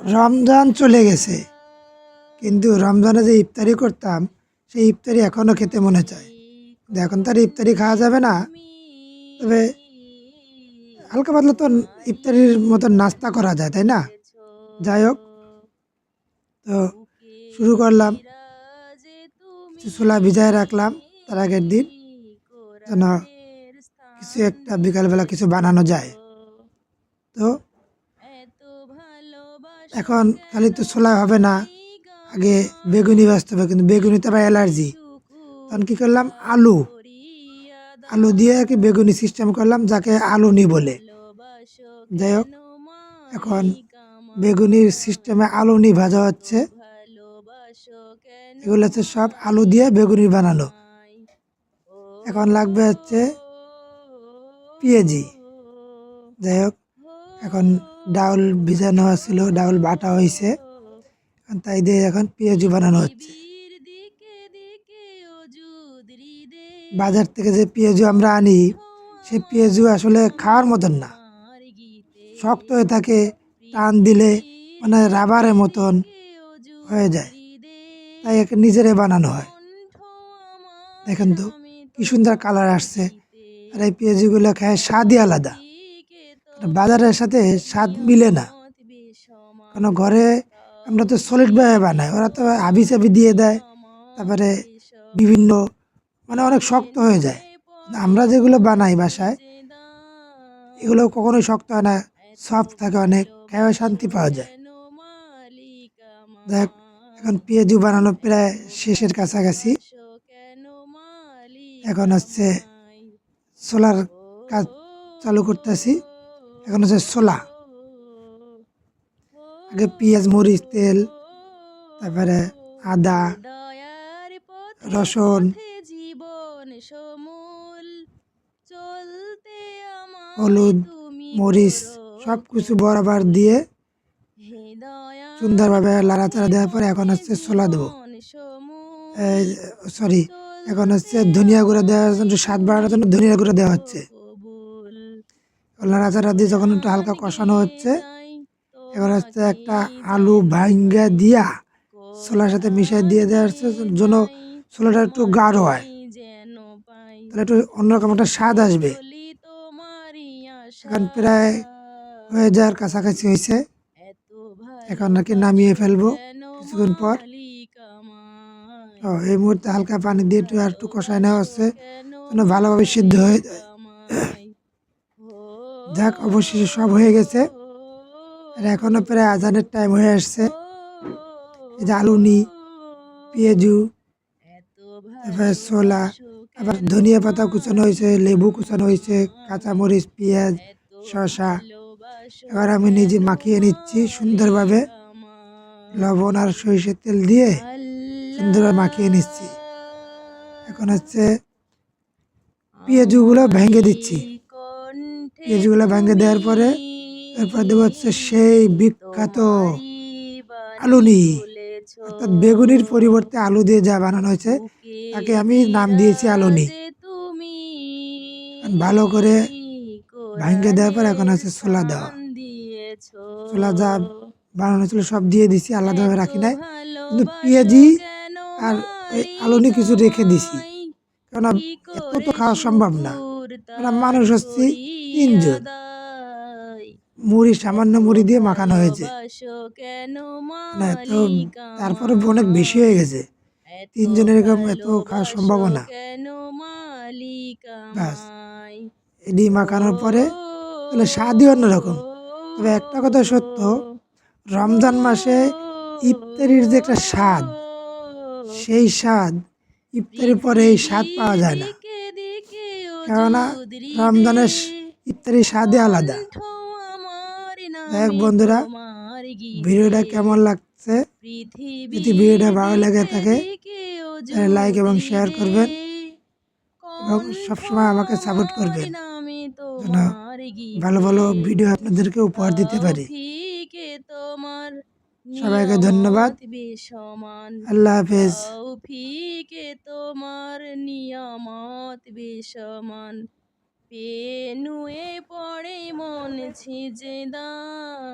রমজান চলে গেছে, কিন্তু রমজানে যে ইফতারি করতাম সেই ইফতারি এখনও খেতে মনে চায়। কিন্তু এখন তো আর ইফতারি খাওয়া যাবে না, তবে হালকা পাতলা তো ইফতারির মতো নাস্তা করা যায়, তাই না? যাই হোক, তো শুরু করলাম। কিছু ছোলা ভিজায় রাখলাম তার আগের দিন, যেন কিছু একটা বিকালবেলা কিছু বানানো যায়। তো এখন খালি তো ছোলা হবে না, আগে বেগুনি বাঁচতে হবে, কিন্তু বেগুনিতে আবার অ্যালার্জি। তখন কী করলাম, আলু আলু দিয়ে আর কি বেগুনি সিস্টেম করলাম, যাকে আলুনি বলে। যাই হোক, এখন বেগুনির সিস্টেমে আলুনি ভাজা হচ্ছে। এগুলো হচ্ছে সব আলু দিয়ে বেগুনি বানানো। এখন লাগবে হচ্ছে পেঁয়াজি। যাই হোক, এখন ডাউল ভিজানো ছিল, ডাউল বাটা হয়েছে, তাই দিয়ে এখন পেঁয়াজি বানানো হচ্ছে। বাজার থেকে যে পেঁয়াজু আমরা আনি, সেই পেঁয়াজু আসলে খাওয়ার মতন না, শক্ত হয়ে থাকে, টান দিলে মানে রাবারের মতন হয়ে যায়, তাই একে নিজেরাই বানানো হয়। দেখেন তো কি সুন্দর কালার আসছে। আর এই পেঁয়াজুগুলো খায় স্বাদই আলাদা, বাজারের সাথে স্বাদ মিলে না। কারণ ঘরে আমরা তো সলিডভাবে বানাই, ওরা তো হাবি চাবি দিয়ে দেয়, তারপরে বিভিন্ন মানে অনেক শক্ত হয়ে যায়। আমরা যেগুলো বানাই বাসায়, এগুলো কখনোই শক্ত হয় না, সফট থাকে, অনেক খাওয়া শান্তি পাওয়া যায়। দেখ, এখন পেঁয়াজু বানানো প্রায় শেষের কাছাকাছি। এখন হচ্ছে ছোলার কাজ চালু করতেছি। এখন হচ্ছে ছোলা, আগে পেঁয়াজ, মরিচ, তেল, তারপরে আদা, রসুন, হলুদ, মরিচ সব কিছু বরাবর দিয়ে সুন্দরভাবে লাড়াচাড়া দেওয়ার পরে এখন হচ্ছে ছোলা দেবো, সরি, এখন হচ্ছে ধনিয়া গুঁড়া দেওয়ার জন্য, স্বাদ বাড়ানোর জন্য ধনিয়া গুঁড়া দেওয়া হচ্ছে। লাড়াচাড়া দিয়ে যখন একটু হালকা কষানো হচ্ছে, এবার হচ্ছে একটা আলু ভাঙ্গা দিয়া ছোলার সাথে মিশিয়ে দিয়ে দেওয়ার জন্য ছোলাটা একটু গাঢ় হয়, তাহলে একটু অন্যরকম একটা স্বাদ আসবে। এখন প্রায় হয়ে যাওয়ার কাছাকাছি হয়েছে, এখন নাকি নামিয়ে ফেলবো কিছুক্ষণ পর। এই মুহূর্তে হালকা পানি দিয়ে একটু আর একটু কষায় নেওয়া হচ্ছে, যেন ভালোভাবে সিদ্ধ হয়ে যায়। যাক, অবশেষে সব হয়ে গেছে, আর এখনো প্রায় আজানের টাইম হয়ে আসছে। এই যে আলুনি, পেঁয়াজু, তারপরে ছোলা, আবার ধনিয়া পাতা কুচানো হয়েছে, লেবু কুচানো হয়েছে, কাঁচামরিচ, পেঁয়াজ, শসা। এবার আমি নিজে মাখিয়ে নিচ্ছি সুন্দরভাবে, লবণ আর সরিষার তেল দিয়ে সুন্দরভাবে মাখিয়ে নিচ্ছি। এখন হচ্ছে পেঁয়াজুগুলো ভেঙে দিচ্ছি। পেঁয়াজুগুলো ভেঙে দেওয়ার পরে এরপর দেবো হচ্ছে সেই বিখ্যাত আলুনি, অর্থাৎ বেগুনির পরিবর্তে আলু দিয়ে যা বানানো হয়েছে, তাকে আমি নাম দিয়েছি আলুনি। ভালো করে ভেঙে দেওয়ার পর এখন হচ্ছে ছোলা দেওয়া। ছোলা যা বানানো ছিল সব দিয়ে দিছি, আলাদাভাবে রাখি নাই, কিন্তু পেঁয়াজি আর ওই আলুনি কিছু রেখে দিছি, কেননা এত তো খাওয়া সম্ভব না, কারণ মানুষ হচ্ছে 3 জন। মুড়ি, সামান্য মুড়ি দিয়ে মাখানো হয়েছে, না তো তারপরে অনেক বেশি হয়ে গেছে, 3 জনের এরকম এত খাওয়া সম্ভব না। ব্যাস, এটি মাখানোর পরে তাহলে স্বাদই অন্যরকম। তবে একটা কথা সত্য, রমজান মাসে ইফতারির যে একটা স্বাদ, সেই স্বাদ ইফতারির পরে এই স্বাদ পাওয়া যায় না, কেননা রমজানের ইফতারির স্বাদই আলাদা। দেখ বন্ধুরা, ভিডিওটা কেমন লাগছে, যদি ভিডিওটা ভালো লেগে থাকে তাহলে লাইক এবং শেয়ার করবেন, এবং সবসময় আমাকে সাপোর্ট করবেন, যেন ভালো ভালো ভিডিও আপনাদেরকে উপহার দিতে পারি। সবাইকে ধন্যবাদ, আল্লাহ হাফেজ। তোমার নিয়ামত বেসমান, পেনুয়ে পড়ে মন ছিজে দান।